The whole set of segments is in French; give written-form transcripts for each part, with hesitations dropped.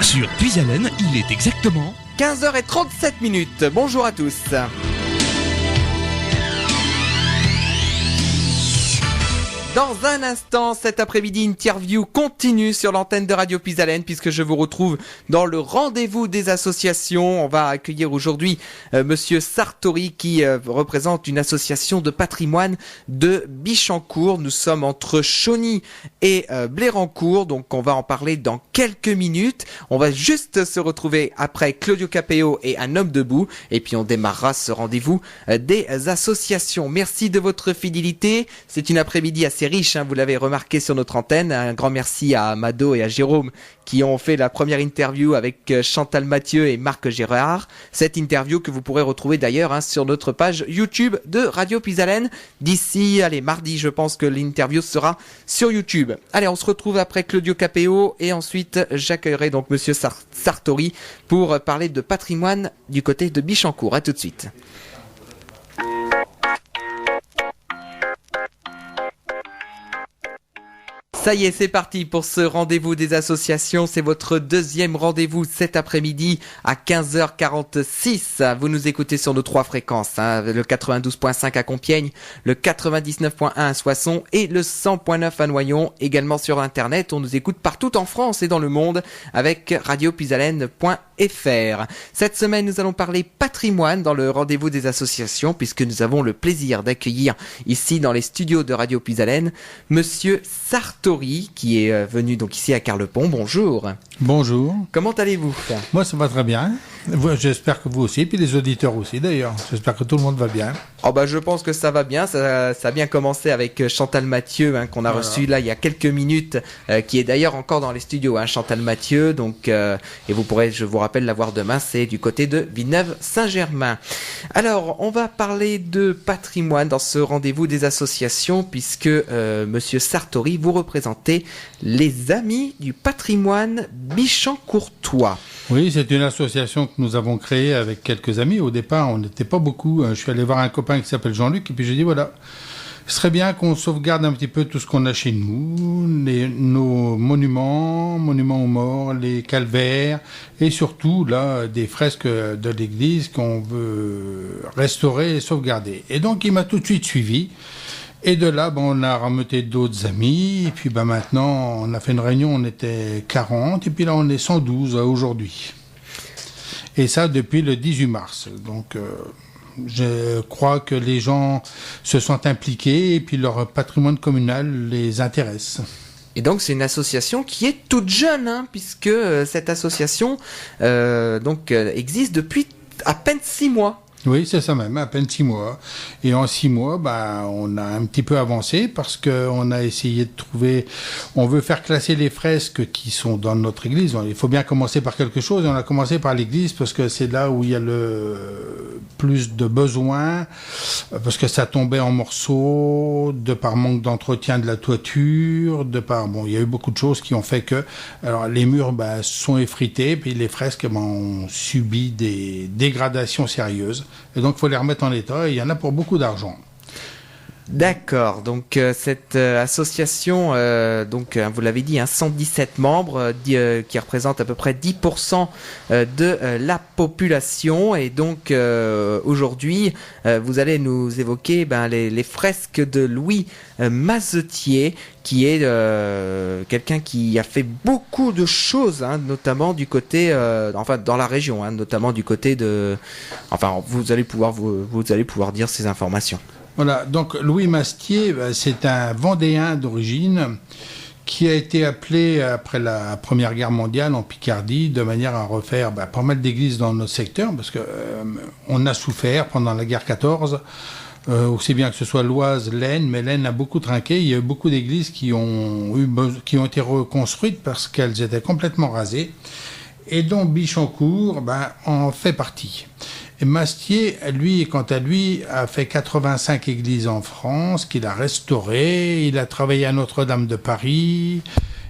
Sur Puisalène, il est exactement 15h37. Bonjour à tous. Dans un instant, cet après-midi, interview continue sur l'antenne de Radio Puisalène puisque je vous retrouve dans le rendez-vous des associations. On va accueillir aujourd'hui Monsieur Sartori qui représente une association de patrimoine de Bichancourt. Nous sommes entre Chauny et Blérancourt, donc on va en parler dans quelques minutes. On va juste se retrouver après Claudio Capéo et Un homme debout et puis on démarrera ce rendez-vous des associations. Merci de votre fidélité. C'est une après-midi assez riche, vous l'avez remarqué sur notre antenne. Un grand merci à Mado et à Jérôme qui ont fait la première interview avec Chantal Mathieu et Marc Gérard. Cette interview que vous pourrez retrouver d'ailleurs sur notre page YouTube de Radio Puisalène. D'ici, mardi, je pense que l'interview sera sur YouTube. Allez, on se retrouve après Claudio Capéo et ensuite j'accueillerai donc Monsieur Sartori pour parler de patrimoine du côté de Bichancourt. À tout de suite. Ça y est, c'est parti pour ce rendez-vous des associations. C'est votre deuxième rendez-vous cet après-midi à 15h46. Vous nous écoutez sur nos trois fréquences, le 92.5 à Compiègne, le 99.1 à Soissons et le 100.9 à Noyon. Également sur Internet, on nous écoute partout en France et dans le monde avec radiopuisalène.fr. Cette semaine, nous allons parler patrimoine dans le rendez-vous des associations puisque nous avons le plaisir d'accueillir ici dans les studios de Radio Puisalène Monsieur Sartori qui est venu donc ici à Carlepont. Bonjour. Bonjour. Comment allez-vous? Moi, ça va très bien. J'espère que vous aussi, puis les auditeurs aussi d'ailleurs. J'espère que tout le monde va bien. Je pense que ça va bien. Ça a bien commencé avec Chantal Mathieu qu'on a reçu là il y a quelques minutes, qui est d'ailleurs encore dans les studios. Chantal Mathieu, donc et vous pourrez, je vous rappelle, la voir demain. C'est du côté de Villeneuve-Saint-Germain. Alors, on va parler de patrimoine dans ce rendez-vous des associations, puisque Monsieur Sartori, vous représentez les Amis du patrimoine Bichancourtois. Oui, c'est une association que nous avons créée avec quelques amis. Au départ, on n'était pas beaucoup. Je suis allé voir un copain qui s'appelle Jean-Luc et puis j'ai dit voilà, ce serait bien qu'on sauvegarde un petit peu tout ce qu'on a chez nous, nos monuments aux morts, les calvaires et surtout là des fresques de l'église qu'on veut restaurer et sauvegarder. Et donc il m'a tout de suite suivi. Et de là, on a rameuté d'autres amis, et puis maintenant, on a fait une réunion, on était 40, et puis là, on est 112 aujourd'hui. Et ça, depuis le 18 mars. Donc, je crois que les gens se sont impliqués, et puis leur patrimoine communal les intéresse. Et donc, c'est une association qui est toute jeune, puisque cette association existe depuis à peine 6 mois. Oui, c'est ça même, à peine 6 mois. Et en 6 mois, on a un petit peu avancé parce qu'on a essayé de trouver... On veut faire classer les fresques qui sont dans notre église. Il faut bien commencer par quelque chose. Et on a commencé par l'église parce que c'est là où il y a le plus de besoins, parce que ça tombait en morceaux, de par manque d'entretien de la toiture, de par... il y a eu beaucoup de choses qui ont fait que... Alors, les murs sont effrités, puis les fresques ont subi des dégradations sérieuses. Et donc, il faut les remettre en état, et il y en a pour beaucoup d'argent. D'accord, donc cette association, vous l'avez dit, 117 membres qui représentent à peu près 10% de la population. Et donc aujourd'hui, vous allez nous évoquer les fresques de Louis Mazetier, qui est quelqu'un qui a fait beaucoup de choses, notamment du côté, dans la région, notamment du côté de... vous allez pouvoir dire ces informations. Voilà, donc Louis Mazetier, c'est un Vendéen d'origine qui a été appelé après la Première Guerre mondiale en Picardie de manière à refaire pas mal d'églises dans notre secteur parce que on a souffert pendant la guerre 14, aussi bien que ce soit l'Oise, l'Aisne, mais l'Aisne a beaucoup trinqué. Il y a eu beaucoup d'églises qui ont été reconstruites parce qu'elles étaient complètement rasées et dont Bichancourt en fait partie. Et Mazetier, lui, quant à lui, a fait 85 églises en France qu'il a restaurées. Il a travaillé à Notre-Dame de Paris,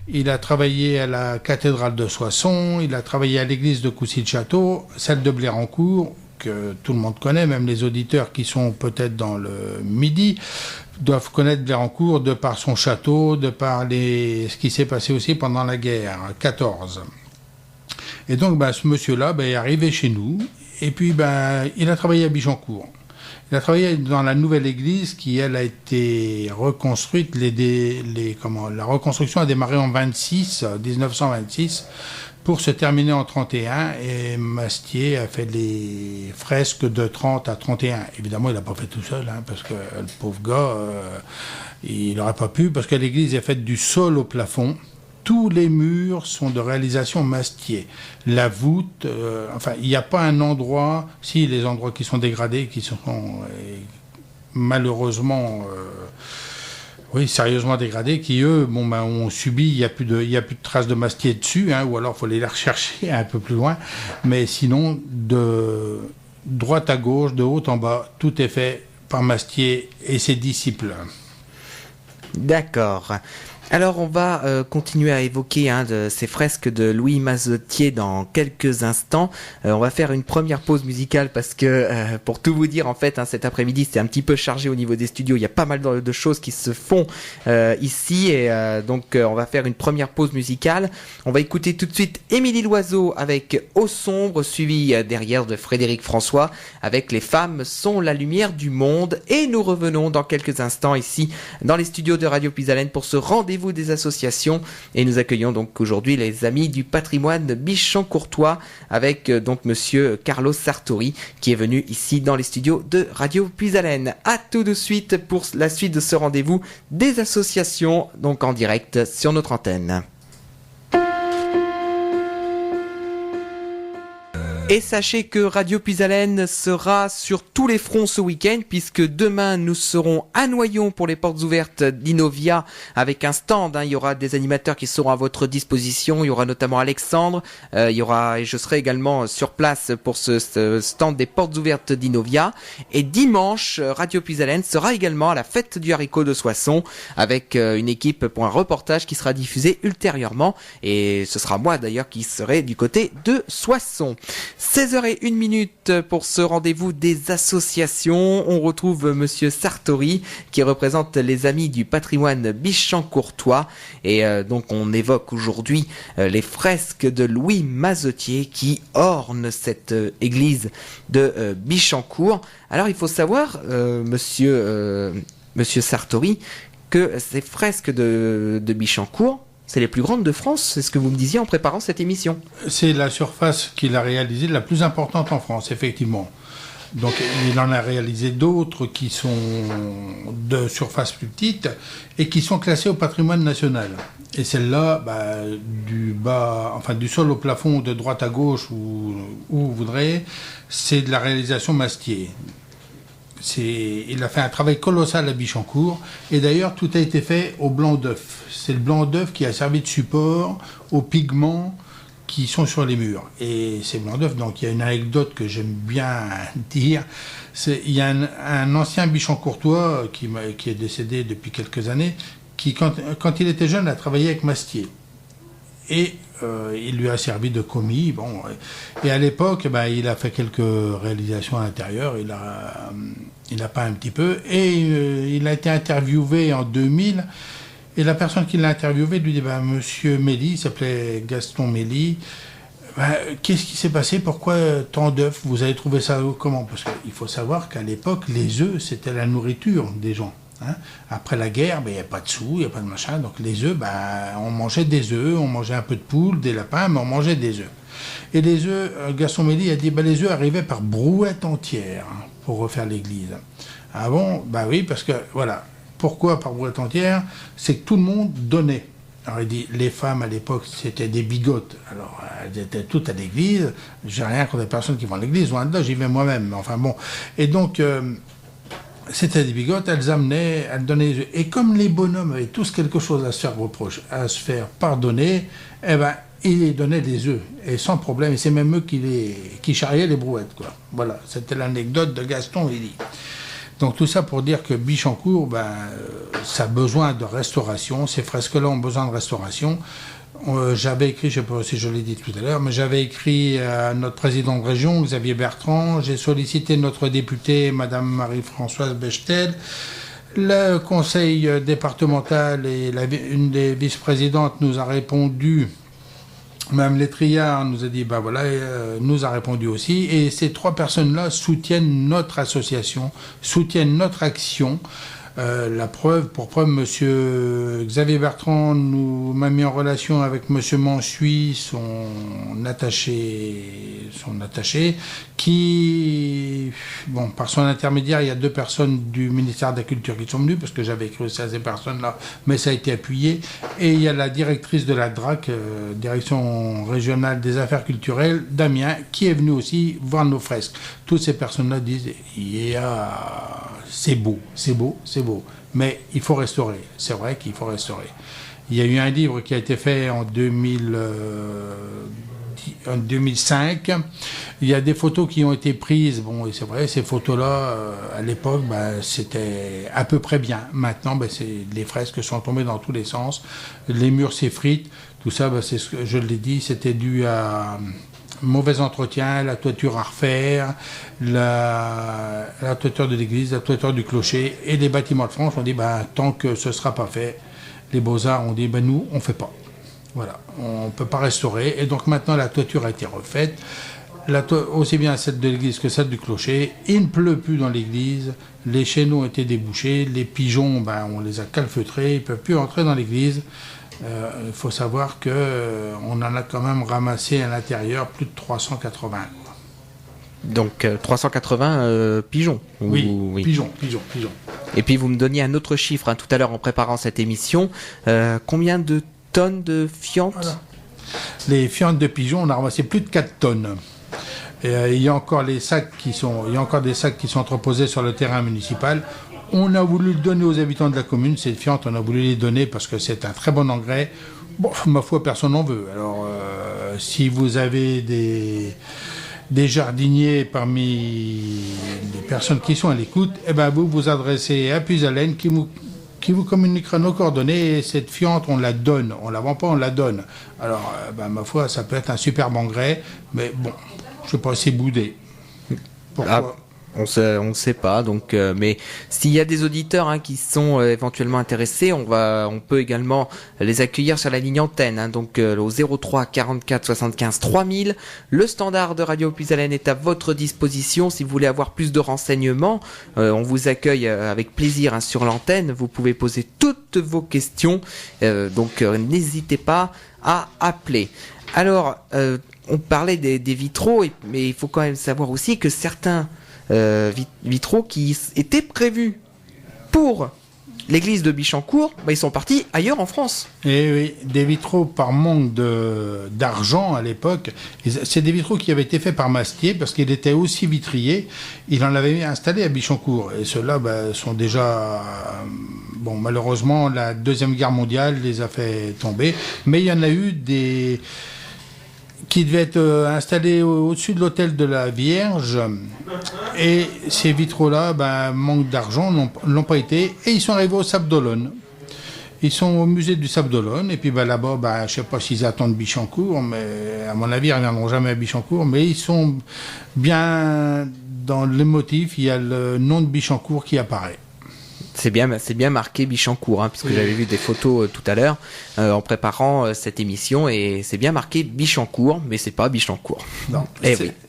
il a travaillé à la cathédrale de Soissons, il a travaillé à l'église de Coucy-le-Château, celle de Blérancourt, que tout le monde connaît, même les auditeurs qui sont peut-être dans le Midi, doivent connaître Blérancourt de par son château, de par ce qui s'est passé aussi pendant la guerre 14. Et donc, ce monsieur-là est arrivé chez nous, et puis il a travaillé à Bichancourt. Il a travaillé dans la nouvelle église qui, elle, a été reconstruite. La reconstruction a démarré en 1926, pour se terminer en 31. Et Mastier a fait les fresques de 30 à 31. Évidemment, il n'a pas fait tout seul, parce que le pauvre gars, il n'aurait pas pu, parce que l'église est faite du sol au plafond. Tous les murs sont de réalisation Mastier. La voûte, il n'y a pas un endroit, si les endroits qui sont dégradés, qui sont malheureusement, sérieusement dégradés, qui eux, ont subi, il n'y a plus de traces de Mastier dessus, ou alors il faut les rechercher un peu plus loin. Mais sinon, de droite à gauche, de haut en bas, tout est fait par Mastier et ses disciples. D'accord. Alors on va continuer à évoquer de ces fresques de Louis Mazetier dans quelques instants. On va faire une première pause musicale parce que pour tout vous dire en fait cet après-midi c'est un petit peu chargé au niveau des studios. Il y a pas mal de choses qui se font ici et donc on va faire une première pause musicale. On va écouter tout de suite Émilie Loiseau avec Eau sombre, suivi derrière de Frédéric François avec Les femmes sont la lumière du monde. Et nous revenons dans quelques instants ici dans les studios de Radio Pisalène pour ce rendez-vous des associations et nous accueillons donc aujourd'hui les amis du patrimoine Bichon-Courtois avec donc monsieur Carlos Sartori qui est venu ici dans les studios de Radio Pisalène. À tout de suite pour la suite de ce rendez-vous des associations donc en direct sur notre antenne. Et sachez que Radio Pisalène sera sur tous les fronts ce week-end puisque demain nous serons à Noyon pour les portes ouvertes d'Innovia avec un stand. Il y aura des animateurs qui seront à votre disposition. Il y aura notamment Alexandre. Et je serai également sur place pour ce stand des portes ouvertes d'Innovia. Et dimanche, Radio Pisalène sera également à la fête du haricot de Soissons avec une équipe pour un reportage qui sera diffusé ultérieurement. Et ce sera moi d'ailleurs qui serai du côté de Soissons. 16h01 pour ce rendez-vous des associations. On retrouve monsieur Sartori qui représente les amis du patrimoine Bichon-Courtois et donc on évoque aujourd'hui les fresques de Louis Mazetier qui ornent cette église de Bichancourt. Alors il faut savoir monsieur Sartori que ces fresques de Bichancourt, c'est les plus grandes de France, c'est ce que vous me disiez en préparant cette émission. C'est la surface qu'il a réalisée la plus importante en France, effectivement. Donc il en a réalisé d'autres qui sont de surface plus petite et qui sont classées au patrimoine national. Et celle-là, du sol au plafond, de droite à gauche, où vous voudrez, c'est de la réalisation Mastier. Il a fait un travail colossal à Bichancourt et d'ailleurs tout a été fait au blanc d'œuf. C'est le blanc d'œuf qui a servi de support aux pigments qui sont sur les murs. Et ces blancs d'œuf, donc il y a une anecdote que j'aime bien dire. Il y a un ancien Bichancourtois qui est décédé depuis quelques années, qui quand il était jeune a travaillé avec Mastier. Et il lui a servi de commis. Et à l'époque, il a fait quelques réalisations à l'intérieur. Il a peint un petit peu. Et il a été interviewé en 2000. Et la personne qui l'a interviewé lui dit Monsieur Mély, il s'appelait Gaston Mély, qu'est-ce qui s'est passé? Pourquoi tant d'œufs? Vous avez trouvé ça comment? Parce qu'il faut savoir qu'à l'époque, les œufs, c'était la nourriture des gens. Après la guerre, il n'y a pas de sous, il n'y a pas de machin. Donc les œufs, on mangeait des œufs, on mangeait un peu de poule, des lapins, mais on mangeait des œufs. Et les œufs, Gaston Mély a dit, les œufs arrivaient par brouette entière pour refaire l'église. Ah bon? Oui, parce que, voilà. Pourquoi par brouette entière? C'est que tout le monde donnait. Alors il dit, les femmes à l'époque, c'était des bigotes. Alors elles étaient toutes à l'église. J'ai rien contre les personnes qui vont à l'église, loin de là, j'y vais moi-même. Mais enfin bon. Et donc, c'était des bigotes, elles donnaient les œufs. Et comme les bonhommes avaient tous quelque chose à se faire reprocher, à se faire pardonner, ils donnaient des œufs. Et sans problème. Et c'est même eux qui charriaient les brouettes, quoi. Voilà. C'était l'anecdote de Gaston Mély. Donc tout ça pour dire que Bichancourt, ça a besoin de restauration. Ces fresques-là ont besoin de restauration. J'avais écrit, je ne sais pas si je l'ai dit tout à l'heure, mais j'avais écrit à notre président de région, Xavier Bertrand. J'ai sollicité notre députée, Madame Marie-Françoise Bechtel. Le conseil départemental et une des vice-présidentes nous a répondu Mme Létriard nous a dit, nous a répondu aussi. Et ces 3 personnes-là soutiennent notre association, soutiennent notre action. Pour preuve, monsieur Xavier Bertrand m'a mis en relation avec monsieur Mansuy, son attaché, qui, par son intermédiaire, il y a 2 personnes du ministère de la Culture qui sont venues, parce que j'avais écrit aussi à ces personnes-là, mais ça a été appuyé. Et il y a la directrice de la DRAC, Direction Régionale des Affaires Culturelles, Damien, qui est venu aussi voir nos fresques. Toutes ces personnes-là disent, c'est beau, mais il faut restaurer. C'est vrai qu'il faut restaurer. Il y a eu un livre qui a été fait en 2005. Il y a des photos qui ont été prises. Bon, et c'est vrai, ces photos-là, à l'époque, c'était à peu près bien. Maintenant, les fresques sont tombées dans tous les sens. Les murs s'effritent. Tout ça, c'est ce que je l'ai dit, c'était dû à mauvais entretien, la toiture à refaire, la toiture de l'église, la toiture du clocher et les bâtiments de France. On dit, tant que ce ne sera pas fait, les Beaux-Arts ont dit, nous, on ne fait pas. Voilà, on ne peut pas restaurer. Et donc maintenant, la toiture a été refaite, aussi bien celle de l'église que celle du clocher. Il ne pleut plus dans l'église, les chéneaux ont été débouchés, les pigeons, on les a calfeutrés, ils ne peuvent plus entrer dans l'église. Il faut savoir qu'on en a quand même ramassé à l'intérieur plus de 380. Donc 380 pigeons. Oui, pigeons. Et puis vous me donniez un autre chiffre tout à l'heure en préparant cette émission. Combien de tonnes de fientes? Voilà. Les fientes de pigeons, on a ramassé plus de 4 tonnes. Et, il y a encore des sacs qui sont entreposés sur le terrain municipal. On a voulu le donner aux habitants de la commune, ces fientes, on a voulu les donner parce que c'est un très bon engrais. Ma foi, personne n'en veut. Alors, si vous avez des jardiniers parmi les personnes qui sont à l'écoute, vous vous adressez à Puisalène qui vous communiquera nos coordonnées, et cette fiente, on la donne. On la vend pas, on la donne. Alors, ma foi, ça peut être un superbe engrais, mais je sais pas, c'est boudé. Pourquoi ? On ne sait pas, donc mais s'il y a des auditeurs qui sont éventuellement intéressés, on peut également les accueillir sur la ligne antenne, donc au 03 44 75 3000. Le standard de Radio Puisalène est à votre disposition si vous voulez avoir plus de renseignements. On vous accueille avec plaisir sur l'antenne. Vous pouvez poser toutes vos questions, donc n'hésitez pas à appeler. Alors, on parlait des vitraux, mais il faut quand même savoir aussi que certains vitraux qui étaient prévus pour l'église de Bichancourt, ils sont partis ailleurs en France. Et oui, des vitraux par manque d'argent à l'époque. C'est des vitraux qui avaient été faits par Mastier parce qu'il était aussi vitrier. Il en avait installé à Bichancourt. Et ceux-là sont déjà... malheureusement, la Deuxième Guerre mondiale les a fait tomber. Mais il y en a eu qui devait être installé au-dessus de l'hôtel de la Vierge. Et ces vitraux-là, manque d'argent, l'ont pas été. Et ils sont arrivés au Sable d'Olonne. Ils sont au musée du Sable d'Olonne. Et puis là-bas, je sais pas s'ils attendent Bichancourt, mais à mon avis, ils ne reviendront jamais à Bichancourt. Mais ils sont bien dans les motifs. Il y a le nom de Bichancourt qui apparaît. C'est bien marqué Bichancourt, puisque j'avais vu des photos tout à l'heure en préparant cette émission, et c'est bien marqué Bichancourt, mais c'est pas Bichancourt. Non,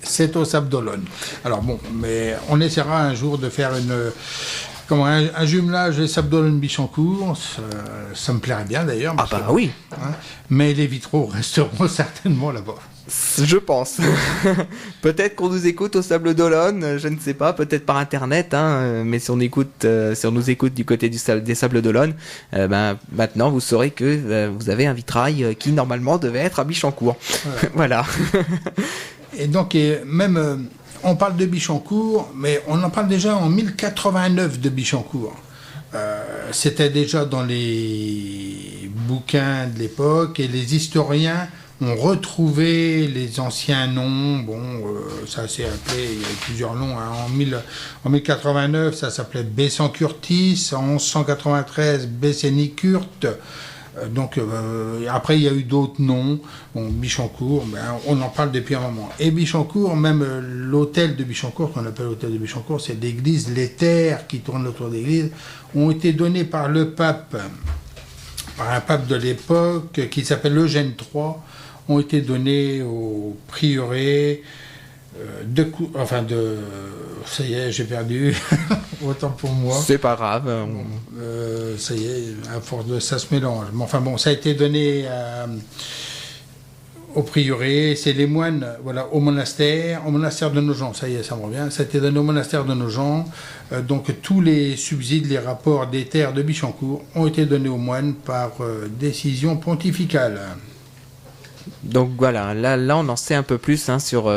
c'est au Sable d'Olonne. Alors mais on essaiera un jour de faire un jumelage des Sable d'Olonne Bichancourt. Ça me plairait bien d'ailleurs. Oui. Mais les vitraux resteront certainement là-bas. Je pense. Peut-être qu'on nous écoute au Sable d'Olonne, je ne sais pas, peut-être par internet, mais si on nous écoute du côté des Sables d'Olonne, maintenant vous saurez que vous avez un vitrail qui normalement devait être à Bichancourt. Voilà. Et donc, on parle de Bichancourt, mais on en parle déjà en 1089 de Bichancourt. C'était déjà dans les bouquins de l'époque, et les historiens ont retrouvé les anciens noms. Ça s'est appelé, il y a eu plusieurs noms. En 1089, ça s'appelait Bessan-Curtis. En 1193, Bessénicurte. Après, il y a eu d'autres noms. Bichancourt, on en parle depuis un moment. Et Bichancourt, même l'hôtel de Bichancourt, qu'on appelle l'hôtel de Bichancourt, c'est l'église, les terres qui tournent autour de l'église, ont été données par un pape de l'époque, qui s'appelle Eugène III, ont été donnés au prieuré ça y est, j'ai perdu. Autant pour moi. C'est pas grave. Ça y est, à force de ça se mélange. Mais enfin bon, ça a été donné au prieuré, c'est les moines, voilà, au monastère de Nogent, ça y est, ça me revient. Ça a été donné au monastère de Nogent. Donc tous les subsides, les rapports des terres de Bichancourt ont été donnés aux moines par décision pontificale. Donc voilà, là on en sait un peu plus sur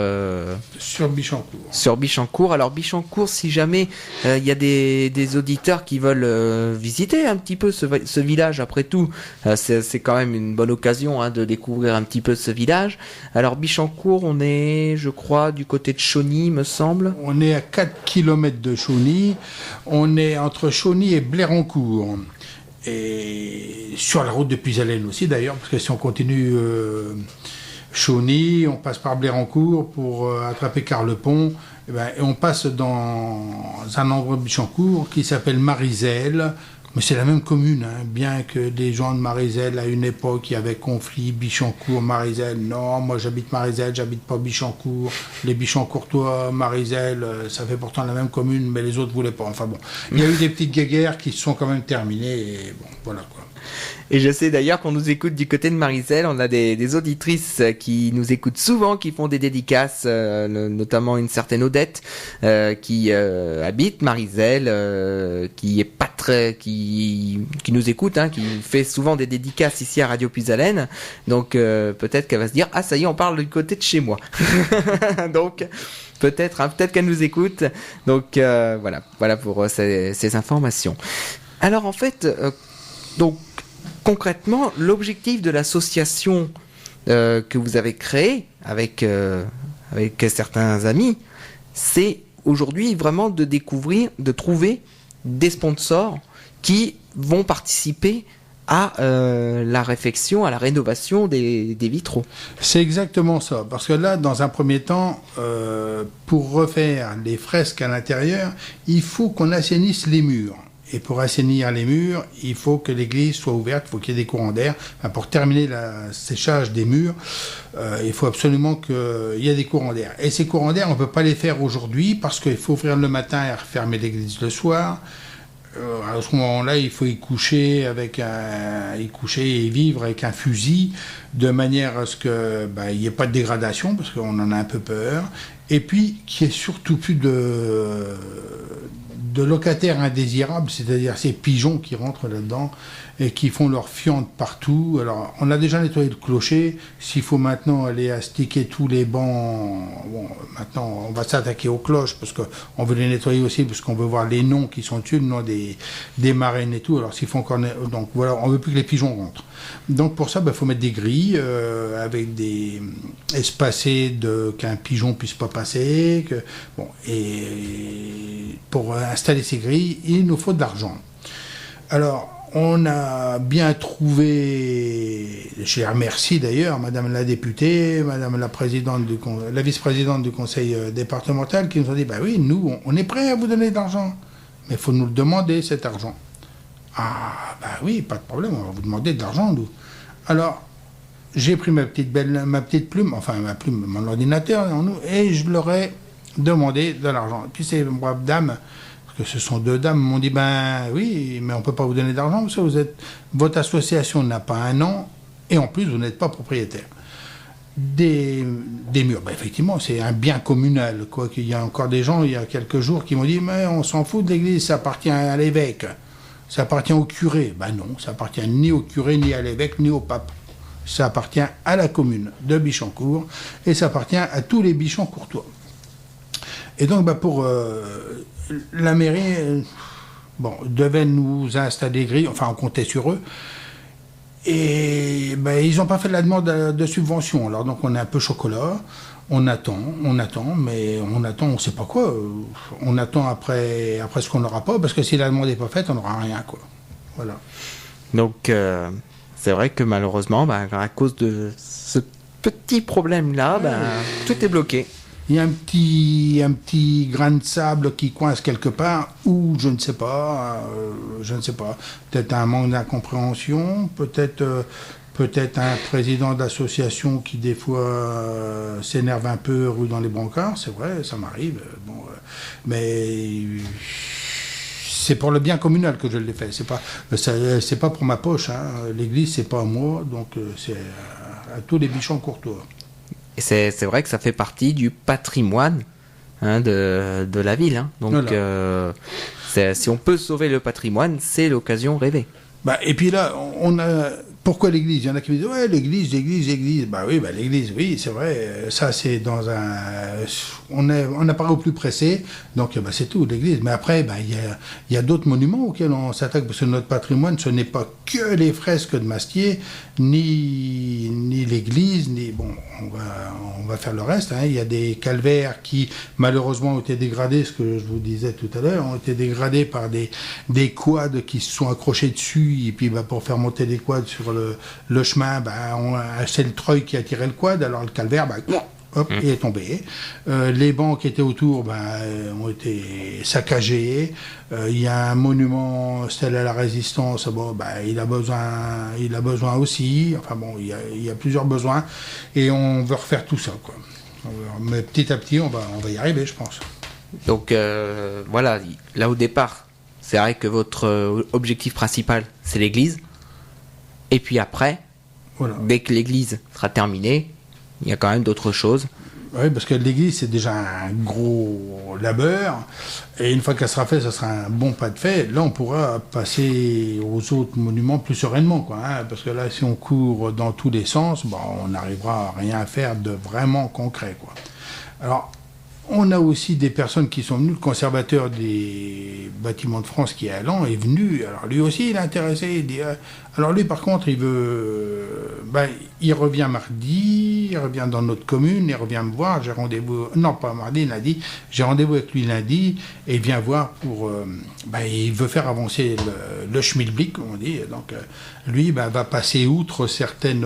Bichancourt. Sur Bichancourt. Alors Bichancourt, si jamais il y a des auditeurs qui veulent visiter un petit peu ce village, après tout, c'est quand même une bonne occasion de découvrir un petit peu ce village. Alors Bichancourt, on est, je crois, du côté de Chauny, me semble. On est à 4 km de Chauny. On est entre Chauny et Blérancourt. Et sur la route de Puisalène aussi d'ailleurs, parce que si on continue Chauny, on passe par Blérancourt pour attraper Carlepont, et on passe dans un endroit de Bichancourt qui s'appelle Marizelles. Mais c'est la même commune, bien que des gens de Marizelles, à une époque, il y avait conflit, Bichancourt, Marizelles. Non, moi j'habite Marizelles, j'habite pas Bichancourt. Les Bichancourtois, Marizelles, ça fait pourtant la même commune, mais les autres voulaient pas. Enfin bon, il y a eu des petites guéguerres qui se sont quand même terminées, et bon, voilà quoi. Et je sais d'ailleurs qu'on nous écoute du côté de Marizelles, on a des auditrices qui nous écoutent souvent, qui font des dédicaces, notamment une certaine Odette qui habite Marizelles, qui est pas très, qui nous écoute, qui fait souvent des dédicaces ici à Radio Puisalène. Donc peut-être qu'elle va se dire ça y est, on parle du côté de chez moi. Donc peut-être qu'elle nous écoute. Donc voilà pour ces informations. Alors en fait, donc concrètement, l'objectif de l'association que vous avez créée avec certains amis, c'est aujourd'hui vraiment de découvrir, de trouver des sponsors qui vont participer à la réfection, à la rénovation des vitraux. C'est exactement ça, parce que là, dans un premier temps, pour refaire les fresques à l'intérieur, il faut qu'on assainisse les murs. Et pour assainir les murs, il faut que l'église soit ouverte, il faut qu'il y ait des courants d'air. Enfin, pour terminer le séchage des murs, il faut absolument qu'il y ait des courants d'air. Et ces courants d'air, on ne peut pas les faire aujourd'hui parce qu'il faut ouvrir le matin et refermer l'église le soir. À ce moment-là, il faut y coucher et vivre avec un fusil, de manière à ce qu'il n'y ait pas de dégradation, parce qu'on en a un peu peur. Et puis, qu'il n'y ait surtout plus de locataires indésirables, c'est-à-dire ces pigeons qui rentrent là-dedans et qui font leur fiente partout. Alors, on a déjà nettoyé le clocher. S'il faut maintenant aller astiquer tous les bancs, bon, maintenant, on va s'attaquer aux cloches parce qu'on veut les nettoyer aussi, parce qu'on veut voir les noms qui sont dessus, le nom des marraines et tout. Alors, s'il faut encore... Donc, voilà, on veut plus que les pigeons rentrent. Donc, pour ça, faut mettre des grilles avec des espacés qu'un pigeon puisse pas passer. Et pour installer ces grilles, il nous faut de l'argent. Alors, on a bien trouvé, je les remercie d'ailleurs, Madame la députée, Madame la vice-présidente du conseil départemental, qui nous ont dit, oui, nous, on est prêts à vous donner de l'argent, mais il faut nous le demander, cet argent. Ah, oui, pas de problème, on va vous demander de l'argent, nous. Alors, j'ai pris ma petite plume, mon ordinateur, et je leur ai demandé de l'argent. Puis ces braves dames, que ce sont deux dames, m'ont dit, oui, mais on ne peut pas vous donner d'argent, parce que votre association n'a pas un an, et en plus, vous n'êtes pas propriétaire. Des murs, effectivement, c'est un bien communal, quoi. Il y a encore des gens, il y a quelques jours, qui m'ont dit, mais on s'en fout de l'église, ça appartient à l'évêque, ça appartient au curé. Non, ça appartient ni au curé, ni à l'évêque, ni au pape. Ça appartient à la commune de Bichancourt, et ça appartient à tous les Bichancourtois. Et donc, pour la mairie, devait nous installer des grilles, on comptait sur eux, et ils n'ont pas fait la demande de subvention. Alors donc, on est un peu chocolat, on attend, mais on attend, on ne sait pas quoi. On attend après ce qu'on n'aura pas, parce que si la demande n'est pas faite, on n'aura rien, quoi. Voilà. Donc, c'est vrai que malheureusement, à cause de ce petit problème-là, tout est bloqué. Il y a un petit grain de sable qui coince quelque part, ou je ne sais pas. Peut-être un manque d'incompréhension, peut-être peut-être un président d'association qui des fois s'énerve un peu, roule dans les brancards, c'est vrai, ça m'arrive. Mais c'est pour le bien communal que je l'ai fait. C'est pas pour ma poche. Hein. L'église, c'est pas à moi, donc c'est à tous les bichons courtois. Et c'est vrai que ça fait partie du patrimoine de la ville. Hein. Donc, voilà. Si on peut sauver le patrimoine, c'est l'occasion rêvée. Et puis là, on a... Pourquoi l'église ? Il y en a qui me disent, ouais, l'église. L'église, oui, c'est vrai. Ça, c'est dans un... On apparaît au plus pressé, donc c'est tout, l'église. Mais après, il y a d'autres monuments auxquels on s'attaque, parce que notre patrimoine, ce n'est pas que les fresques de Mastier, ni l'église, ni... Bon, on va faire le reste. Hein. Il y a des calvaires qui, malheureusement, ont été dégradés, ce que je vous disais tout à l'heure, ont été dégradés par des quads qui se sont accrochés dessus, et puis pour faire monter des quads sur le chemin, c'est le treuil qui a tiré le quad, alors le calvaire, il est tombé. Les bancs qui étaient autour ont été saccagés. Il y a un monument stèle à la résistance, il a besoin aussi. Enfin bon, il y a plusieurs besoins et on veut refaire tout ça, quoi. Mais petit à petit, on va y arriver, je pense. Donc voilà, là au départ, c'est vrai que votre objectif principal, c'est l'église. Et puis après, voilà. Dès que l'église sera terminée, il y a quand même d'autres choses. Oui, parce que l'église, c'est déjà un gros labeur. Et une fois qu'elle sera faite, ça sera un bon pas de fait. Là, on pourra passer aux autres monuments plus sereinement, quoi. Hein, parce que là, si on court dans tous les sens, on n'arrivera à rien à faire de vraiment concret, quoi. Alors, on a aussi des personnes qui sont venues. Le conservateur des bâtiments de France qui est à Lens est venu. Alors lui aussi, il est intéressé. Il dit, alors lui, par contre, il revient mardi, il revient dans notre commune, il revient me voir. J'ai rendez-vous, non pas mardi, lundi. J'ai rendez-vous avec lui lundi et il vient voir pour. Il veut faire avancer le schmilblick, comme on dit. Donc lui, va passer outre certaines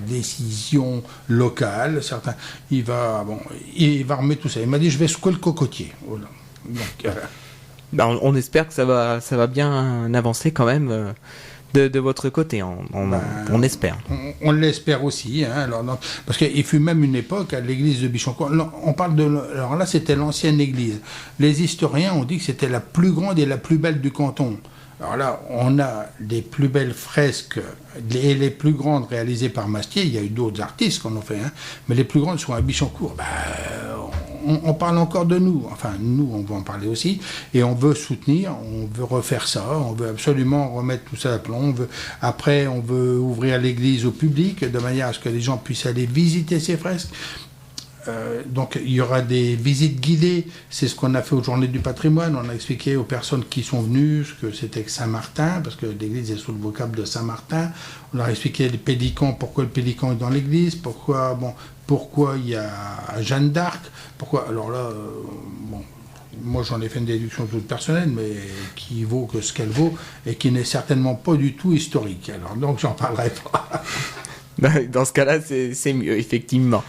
décisions locales, il va remettre tout ça. Il m'a dit, je vais secouer le cocotier. Voilà. Donc, on espère que ça va bien avancer quand même de votre côté. On espère. On l'espère aussi. Hein, parce qu'il fut même une époque à l'église de Bichoncourt. On parle alors là, c'était l'ancienne église. Les historiens ont dit que c'était la plus grande et la plus belle du canton. Alors là, on a les plus belles fresques et les plus grandes réalisées par Mastier. Il y a eu d'autres artistes qu'on en fait, hein, mais les plus grandes sont à Bichoncourt. On parle encore de nous. Enfin, nous, on va en parler aussi. Et on veut soutenir, on veut refaire ça. On veut absolument remettre tout ça à plomb. Après, on veut ouvrir l'église au public de manière à ce que les gens puissent aller visiter ces fresques. Donc il y aura des visites guidées, c'est ce qu'on a fait aux Journées du patrimoine. On a expliqué aux personnes qui sont venues ce que c'était que Saint-Martin, parce que l'église est sous le vocable de Saint-Martin. On leur a expliqué les pélicans, pourquoi le pélican est dans l'église, pourquoi il y a Jeanne d'Arc, pourquoi. Alors là, moi j'en ai fait une déduction toute personnelle, mais qui vaut que ce qu'elle vaut, et qui n'est certainement pas du tout historique. Alors donc j'en parlerai pas. Dans ce cas-là, c'est mieux, effectivement.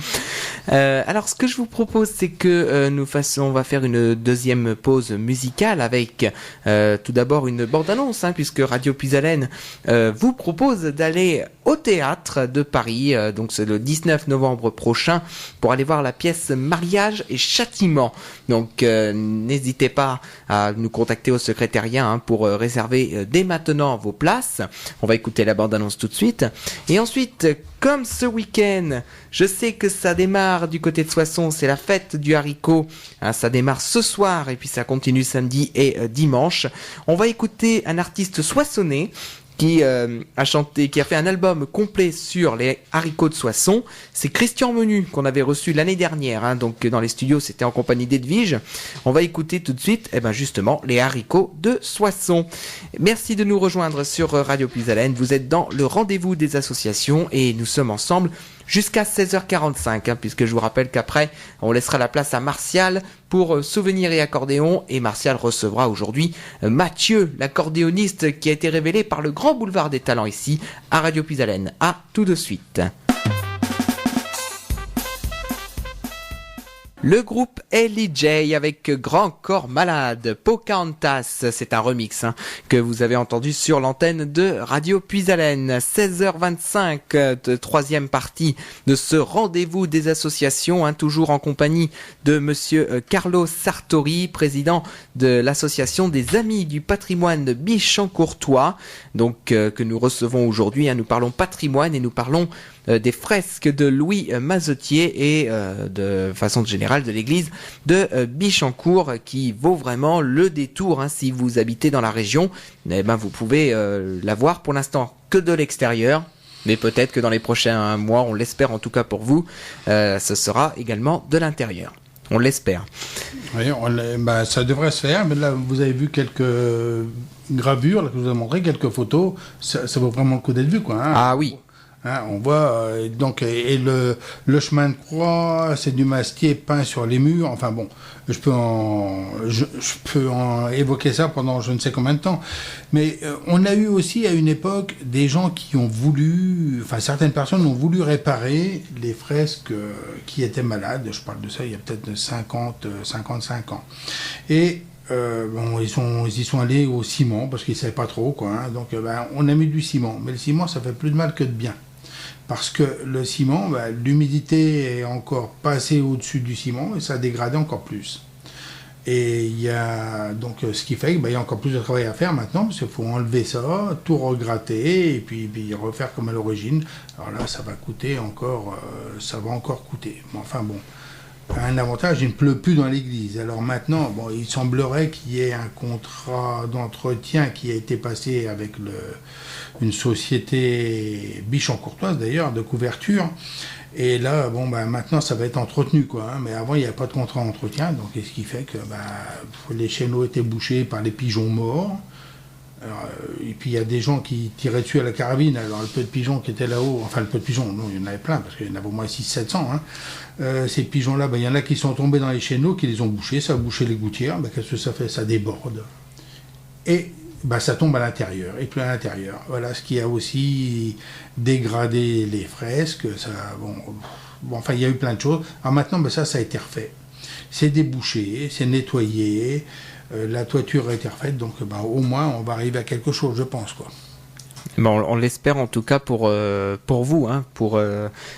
Alors, ce que je vous propose, c'est que on va faire une deuxième pause musicale avec tout d'abord une bande-annonce, puisque Radio Puisalène vous propose d'aller au théâtre de Paris, donc c'est le 19 novembre prochain, pour aller voir la pièce Mariage et Châtiment. Donc, n'hésitez pas à nous contacter au secrétariat pour réserver dès maintenant vos places. On va écouter la bande-annonce tout de suite. Et ensuite, comme ce week-end, je sais que ça démarre du côté de Soissons, c'est la fête du haricot. Ça démarre ce soir et puis ça continue samedi et dimanche. On va écouter un artiste soissonnais qui a fait un album complet sur les haricots de Soissons. C'est Christian Menu qu'on avait reçu l'année dernière, donc dans les studios c'était en compagnie d'Edwige. On va écouter tout de suite justement les haricots de Soissons. Merci de nous rejoindre sur Radio Puisalène. Vous êtes dans le rendez-vous des associations et nous sommes ensemble jusqu'à 16h45, puisque je vous rappelle qu'après on laissera la place à Martial pour souvenirs et accordéon, et Martial recevra aujourd'hui Mathieu, l'accordéoniste qui a été révélé par le Grand Boulevard des Talents ici à Radio Puisalène. À tout de suite. Le groupe L.E.J. avec Grand Corps Malade, Pocahontas, c'est un remix que vous avez entendu sur l'antenne de Radio Puisalène. 16h25, troisième partie de ce rendez-vous des associations, toujours en compagnie de monsieur Carlo Sartori, président de l'association des Amis du Patrimoine Bichancourtois, donc que nous recevons aujourd'hui. Nous parlons patrimoine et nous parlons des fresques de Louis Mazetier et de façon générale de l'église de Bichancourt, qui vaut vraiment le détour. Si vous habitez dans la région, vous pouvez la voir pour l'instant que de l'extérieur, mais peut-être que dans les prochains mois, on l'espère en tout cas pour vous, ce sera également de l'intérieur. On l'espère. Oui, ça devrait se faire, mais là vous avez vu quelques gravures, là, que je vous ai montré, quelques photos, ça vaut vraiment le coup d'être vu, quoi. Ah oui. On voit et le chemin de croix, c'est du mastier peint sur les murs. Enfin bon, je peux en évoquer ça pendant je ne sais combien de temps. Mais on a eu aussi à une époque des gens qui ont voulu, certaines personnes ont voulu réparer les fresques qui étaient malades. Je parle de ça il y a peut-être 55 ans. Et ils y sont allés au ciment parce qu'ils ne savaient pas trop, quoi. Donc on a mis du ciment, mais le ciment ça fait plus de mal que de bien. Parce que le ciment, l'humidité est encore passée au-dessus du ciment et ça a dégradé encore plus. Et il y a donc ce qui fait qu'il y a encore plus de travail à faire maintenant, parce qu'il faut enlever ça, tout regratter et puis refaire comme à l'origine. Alors là, ça va encore coûter. Mais enfin bon. Un avantage, il ne pleut plus dans l'église. Alors maintenant, il semblerait qu'il y ait un contrat d'entretien qui a été passé avec une société bichancourtoise d'ailleurs, de couverture. Et là, maintenant, ça va être entretenu, quoi. Mais avant, il n'y avait pas de contrat d'entretien. Donc, ce qui fait que les chéneaux étaient bouchés par les pigeons morts. Alors, et puis il y a des gens qui tiraient dessus à la carabine. Alors le peu de pigeons qui étaient là-haut, le peu de pigeons, non, il y en avait plein, parce qu'il y en avait au moins 600-700. Ces pigeons-là, il y en a qui sont tombés dans les chéneaux, qui les ont bouchés, ça a bouché les gouttières. Qu'est-ce que ça fait? Ça déborde. Et ça tombe à l'intérieur, et puis à l'intérieur. Voilà ce qui a aussi dégradé les fresques. Il y a eu plein de choses. Alors maintenant, ça a été refait. C'est débouché, c'est nettoyé. La toiture a été refaite, donc au moins on va arriver à quelque chose, je pense, quoi. On l'espère en tout cas pour vous, pour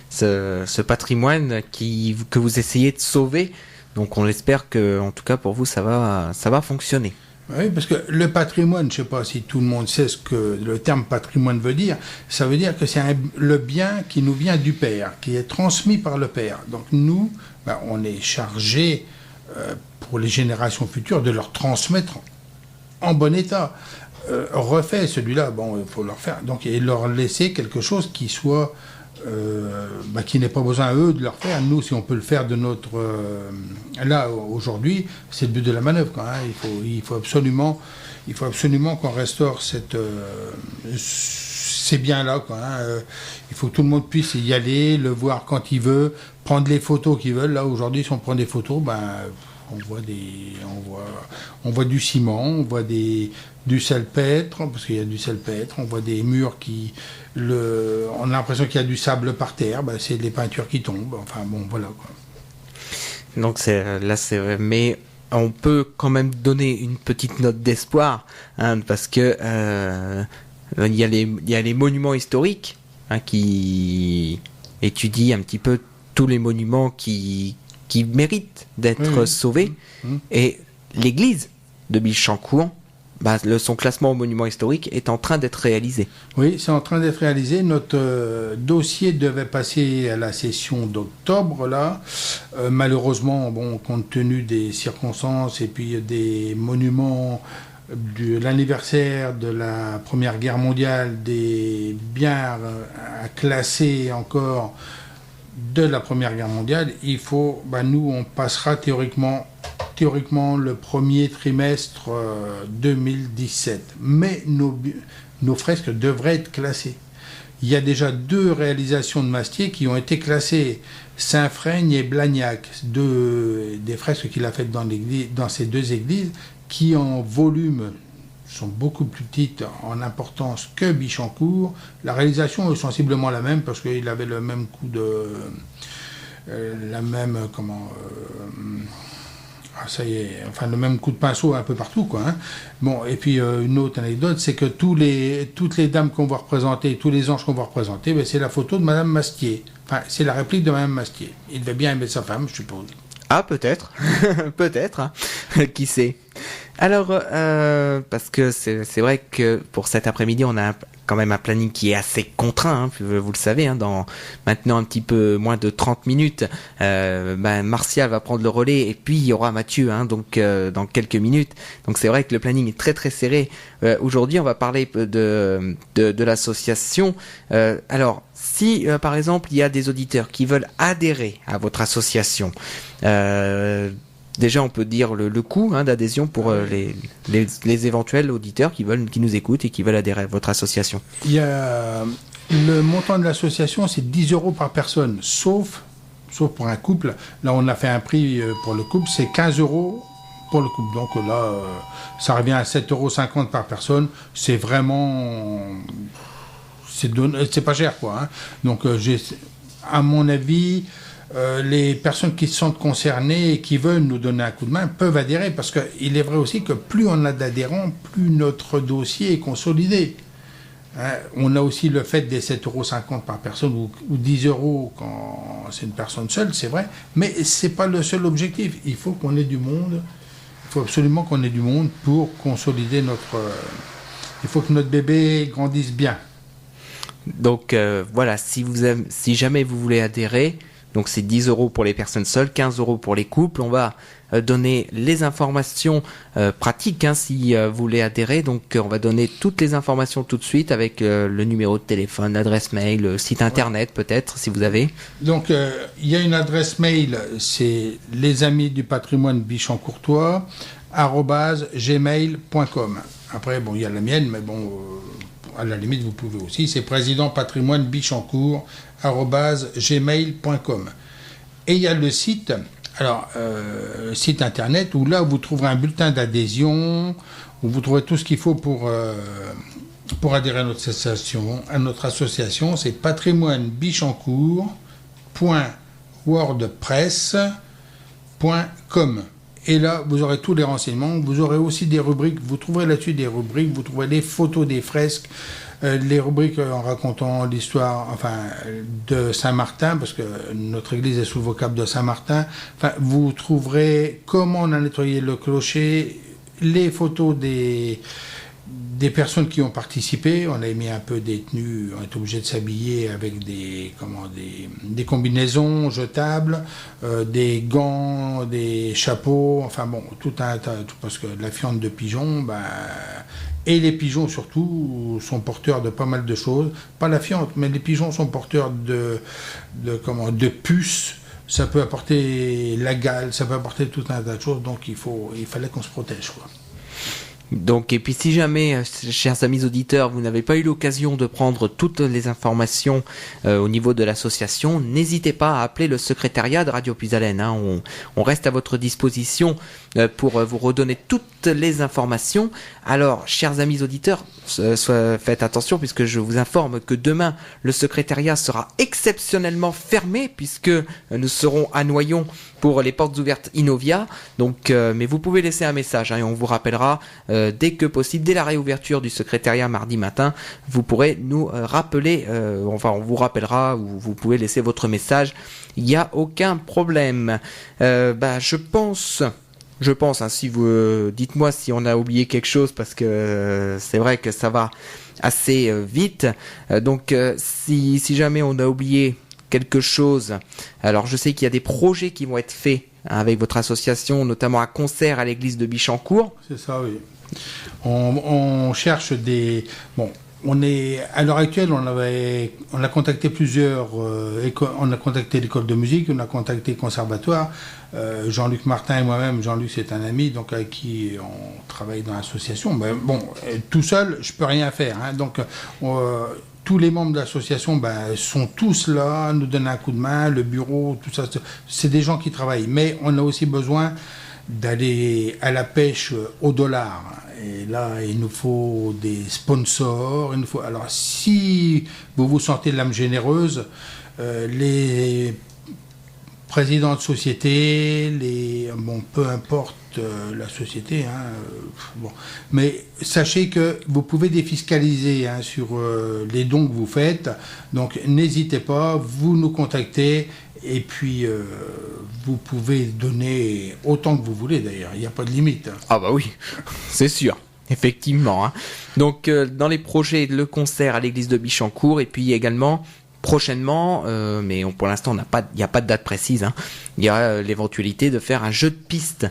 ce patrimoine que vous essayez de sauver. Donc on l'espère que, en tout cas pour vous, ça va fonctionner. Oui, parce que le patrimoine, je ne sais pas si tout le monde sait ce que le terme patrimoine veut dire. Ça veut dire que c'est le bien qui nous vient du Père, qui est transmis par le Père. Donc nous, on est chargé pour les générations futures de leur transmettre en bon état. Refait celui-là, il faut leur faire. Donc, et leur laisser quelque chose qui soit qui n'ait pas besoin eux de leur faire. Nous, si on peut le faire de notre là aujourd'hui, c'est le but de la manœuvre, quoi. Il faut absolument qu'on restaure ces biens-là, quoi. Il faut que tout le monde puisse y aller, le voir quand il veut, prendre les photos qu'ils veulent. Là aujourd'hui, si on prend des photos, on voit du ciment, on voit du salpêtre, parce qu'il y a du salpêtre, on voit des murs on a l'impression qu'il y a du sable par terre, c'est les peintures qui tombent, voilà, quoi. Donc mais on peut quand même donner une petite note d'espoir, parce que il y a les monuments historiques qui étudient un petit peu tous les monuments qui méritent d'être sauvés, et l'église de Bichancourt, son classement au monument historique est en train d'être réalisé. Oui, c'est en train d'être réalisé. Notre dossier devait passer à la session d'octobre, là. Malheureusement, compte tenu des circonstances et puis des monuments de l'anniversaire de la Première Guerre mondiale, des biens à classer encore de la Première Guerre mondiale, il faut, nous, on passera théoriquement le premier trimestre 2017. Mais nos fresques devraient être classées. Il y a déjà 2 réalisations de Mastier qui ont été classées, Saint-Freigne et Blagnac, des fresques qu'il a faites dans ces 2 églises, qui en volume sont beaucoup plus petites en importance que Bichancourt. La réalisation est sensiblement la même parce qu'il avait le même coût la même ça y est, enfin le même coup de pinceau un peu partout, quoi. Hein. Bon, et puis une autre anecdote, c'est que toutes les dames qu'on va représenter, tous les anges qu'on va représenter, ben, c'est la photo de Madame Mastier. Enfin, c'est la réplique de Madame Mastier. Il devait bien aimer sa femme, je suppose. Ah, peut-être. Peut-être. Hein. Qui sait. Alors, parce que c'est vrai que pour cet après-midi, on a quand même un planning qui est assez contraint, hein, vous le savez, hein, dans maintenant un petit peu moins de 30 minutes, Martial va prendre le relais et puis il y aura Mathieu, hein, donc dans quelques minutes. Donc c'est vrai que le planning est très très serré. Aujourd'hui, on va parler de l'association. Alors, si par exemple il y a des auditeurs qui veulent adhérer à votre association, déjà, on peut dire le coût d'adhésion pour les éventuels auditeurs qui nous écoutent et qui veulent adhérer à votre association. Il y a le montant de l'association, c'est 10 € par personne, sauf pour un couple. Là, on a fait un prix pour le couple, c'est 15 € pour le couple. Donc là, ça revient à 7,50 € par personne. C'est vraiment... C'est pas cher, quoi. Hein. Donc, à mon avis... les personnes qui se sentent concernées et qui veulent nous donner un coup de main peuvent adhérer, parce qu'il est vrai aussi que plus on a d'adhérents, plus notre dossier est consolidé. Hein, on a aussi le fait des 7,50 € par personne ou 10 € quand c'est une personne seule, c'est vrai, mais c'est pas le seul objectif. Il faut qu'on ait du monde, il faut absolument qu'on ait du monde pour consolider il faut que notre bébé grandisse bien. Donc voilà, si jamais vous voulez adhérer, donc c'est 10 € pour les personnes seules, 15 € pour les couples. On va donner les informations pratiques si vous voulez adhérer. Donc on va donner toutes les informations tout de suite avec le numéro de téléphone, l'adresse mail, le site internet peut-être si vous avez. Donc il y a une adresse mail, c'est lesamis-du-patrimoine-Bichamp-Courtois @gmail.com. Après bon, il y a la mienne, mais bon à la limite vous pouvez aussi, c'est président-patrimoine-Bichancourt @gmail.com. Et il y a le site, site internet où là vous trouverez un bulletin d'adhésion, où vous trouverez tout ce qu'il faut pour adhérer à notre association. C'est patrimoine-bichancourt.wordpress.com. Et là, vous aurez tous les renseignements. Vous aurez aussi des rubriques. Vous trouverez là-dessus des rubriques. Vous trouverez des photos des fresques, les rubriques en racontant l'histoire, de Saint-Martin, parce que notre église est sous le vocable de Saint-Martin. Enfin, vous trouverez comment on a nettoyé le clocher, les photos des personnes qui ont participé. On a mis un peu des tenues, on est obligé de s'habiller avec des combinaisons jetables, des gants, des chapeaux, tout un tas, parce que la fiente de pigeons, et les pigeons surtout sont porteurs de pas mal de choses. Pas la fiente, mais les pigeons sont porteurs de puces. Ça peut apporter la gale, ça peut apporter tout un tas de choses, donc il fallait qu'on se protège, quoi. Donc, et puis si jamais, chers amis auditeurs, vous n'avez pas eu l'occasion de prendre toutes les informations au niveau de l'association, n'hésitez pas à appeler le secrétariat de Radio Puisalène. On reste à votre disposition pour vous redonner toutes les informations. Alors, chers amis auditeurs, faites attention puisque je vous informe que demain, le secrétariat sera exceptionnellement fermé puisque nous serons à Noyon pour les portes ouvertes Innovia. Donc, mais vous pouvez laisser un message et on vous rappellera dès que possible, dès la réouverture du secrétariat mardi matin, vous pourrez nous rappeler, on vous rappellera ou vous pouvez laisser votre message. Il n'y a aucun problème. Je pense, si vous dites-moi si on a oublié quelque chose parce que c'est vrai que ça va assez vite. Donc, si jamais on a oublié quelque chose, alors je sais qu'il y a des projets qui vont être faits avec votre association, notamment un concert à l'église de Bichancourt. C'est ça, oui. On cherche des... Bon, à l'heure actuelle, on a contacté plusieurs écoles. On a contacté l'école de musique, on a contacté le conservatoire. Jean-Luc Martin et moi-même, Jean-Luc c'est un ami, donc avec qui on travaille dans l'association. Mais bon, tout seul, je peux rien faire. Hein, donc, tous les membres de l'association sont tous là, nous donnent un coup de main, le bureau, tout ça. C'est des gens qui travaillent. Mais on a aussi besoin d'aller à la pêche au dollar. Et là, il nous faut des sponsors. Alors, si vous vous sentez l'âme généreuse, les président de société, peu importe la société, mais sachez que vous pouvez défiscaliser sur les dons que vous faites, donc n'hésitez pas, vous nous contactez, et puis vous pouvez donner autant que vous voulez d'ailleurs, il n'y a pas de limite. Ah bah oui, c'est sûr. Effectivement. Donc dans les projets, le concert à l'église de Bichancourt, et puis également prochainement, mais pour l'instant il n'y a pas de date précise, il y a l'éventualité de faire un jeu de piste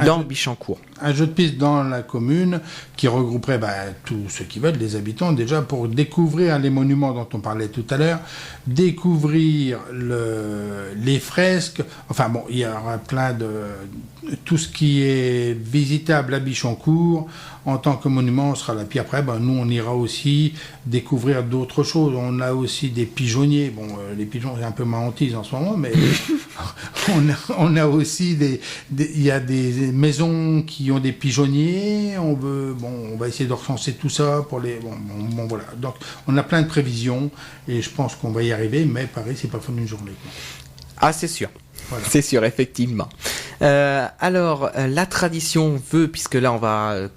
dans Bichancourt. Un jeu de piste dans la commune qui regrouperait tous ceux qui veulent, les habitants, déjà pour découvrir les monuments dont on parlait tout à l'heure, découvrir les fresques, il y aura plein de... tout ce qui est visitable à Bichancourt en tant que monument sera là. Puis après, nous on ira aussi découvrir d'autres choses. On a aussi des pigeonniers. Les pigeons c'est un peu ma hantise en ce moment, mais on a aussi il y a des maisons qui ont des pigeonniers. On va essayer de recenser tout ça pour les. Voilà. Donc on a plein de prévisions et je pense qu'on va y arriver. Mais pareil, c'est pas fin d'une journée, quoi. Ah, c'est sûr. Voilà. C'est sûr, effectivement. Alors, la tradition veut, puisque là on va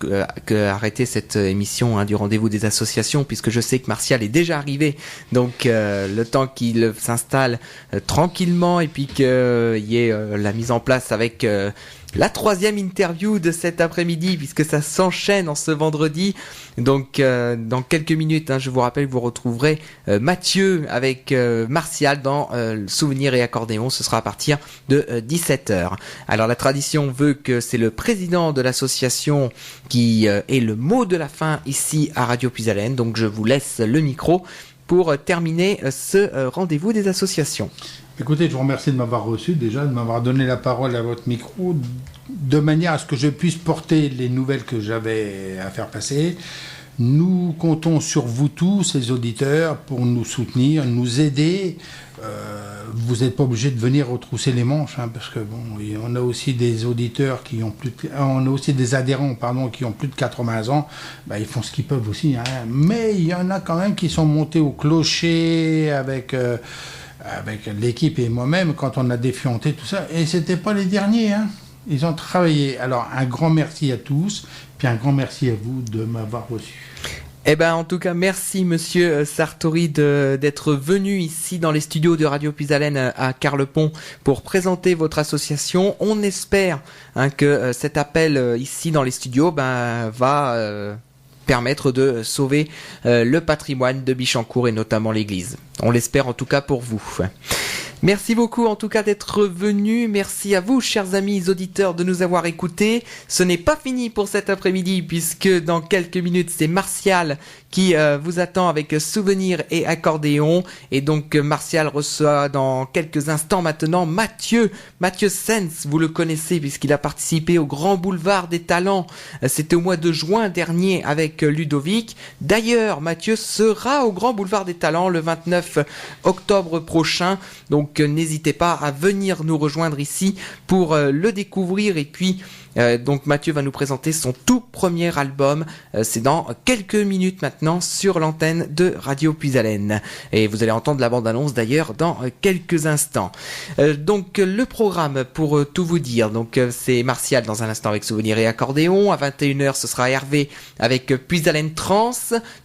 arrêter cette émission du rendez-vous des associations, puisque je sais que Martial est déjà arrivé, donc le temps qu'il s'installe tranquillement et puis qu'il y ait la mise en place avec la troisième interview de cet après-midi, puisque ça s'enchaîne en ce vendredi. Donc dans quelques minutes, je vous rappelle, vous retrouverez Mathieu avec Martial dans Souvenirs et Accordéon. Ce sera à partir de 17h. Alors la tradition veut que c'est le président de l'association qui ait le mot de la fin ici à Radio Puisalène. Donc je vous laisse le micro pour terminer ce rendez-vous des associations. Écoutez, je vous remercie de m'avoir reçu déjà, de m'avoir donné la parole à votre micro, de manière à ce que je puisse porter les nouvelles que j'avais à faire passer. Nous comptons sur vous tous, les auditeurs, pour nous soutenir, nous aider. Vous n'êtes pas obligés de venir retrousser les manches, parce que on a aussi des auditeurs qui ont on a aussi des adhérents, qui ont plus de 80 ans. Ils font ce qu'ils peuvent aussi, mais il y en a quand même qui sont montés au clocher avec l'équipe et moi-même quand on a défianté tout ça, et c'était pas les derniers, Ils ont travaillé. Alors un grand merci à tous, puis un grand merci à vous de m'avoir reçu. En tout cas, merci Monsieur Sartori d'être venu ici dans les studios de Radio Puisalène à Carlepont pour présenter votre association. On espère que cet appel ici dans les studios va permettre de sauver le patrimoine de Bichancourt et notamment l'église. On l'espère en tout cas pour vous. Merci beaucoup en tout cas d'être venu. Merci à vous, chers amis auditeurs, de nous avoir écoutés. Ce n'est pas fini pour cet après-midi, puisque dans quelques minutes, c'est Martial qui vous attend avec Souvenirs et Accordéon. Et donc Martial reçoit dans quelques instants maintenant Mathieu Sens. Vous le connaissez puisqu'il a participé au Grand Boulevard des Talents. C'était au mois de juin dernier avec Ludovic. D'ailleurs, Mathieu sera au Grand Boulevard des Talents le 29 octobre prochain. Donc n'hésitez pas à venir nous rejoindre ici pour le découvrir. Et puis donc Mathieu va nous présenter son tout premier album. C'est dans quelques minutes maintenant sur l'antenne de Radio Puisalène. Et vous allez entendre la bande-annonce d'ailleurs dans quelques instants. Donc le programme, pour tout vous dire, donc c'est Martial dans un instant avec Souvenirs et Accordéon. À 21h, ce sera Hervé avec Puisalène Trans.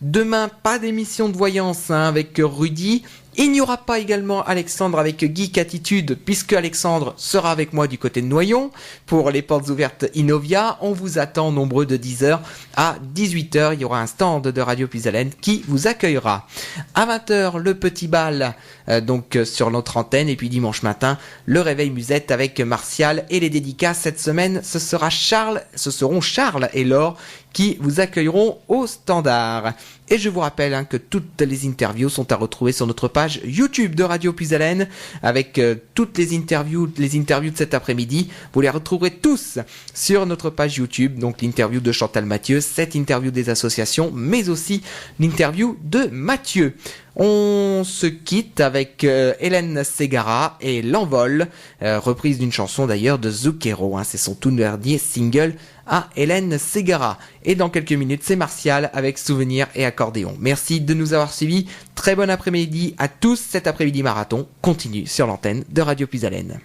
Demain, pas d'émission de voyance avec Rudy. Il n'y aura pas également Alexandre avec Geek Attitude, puisque Alexandre sera avec moi du côté de Noyon pour les portes ouvertes Innovia. On vous attend nombreux de 10h à 18h. Il y aura un stand de Radio Puisalène qui vous accueillera. À 20h, le petit bal donc sur notre antenne. Et puis dimanche matin, le réveil musette avec Martial et les dédicaces. Cette semaine, ce seront Charles et Laure qui vous accueilleront au standard. Et je vous rappelle que toutes les interviews sont à retrouver sur notre page YouTube de Radio Puisalène avec toutes les interviews de cet après-midi. Vous les retrouverez tous sur notre page YouTube. Donc l'interview de Chantal Mathieu, cette interview des associations, mais aussi l'interview de Mathieu. On se quitte avec Hélène Ségara et L'Envol, reprise d'une chanson d'ailleurs de Zucchero. C'est son tout dernier single à Hélène Ségara. Et dans quelques minutes, c'est Martial avec Souvenirs et Accordéon. Merci de nous avoir suivis. Très bon après-midi à tous. Cet après-midi marathon continue sur l'antenne de Radio Puisalène.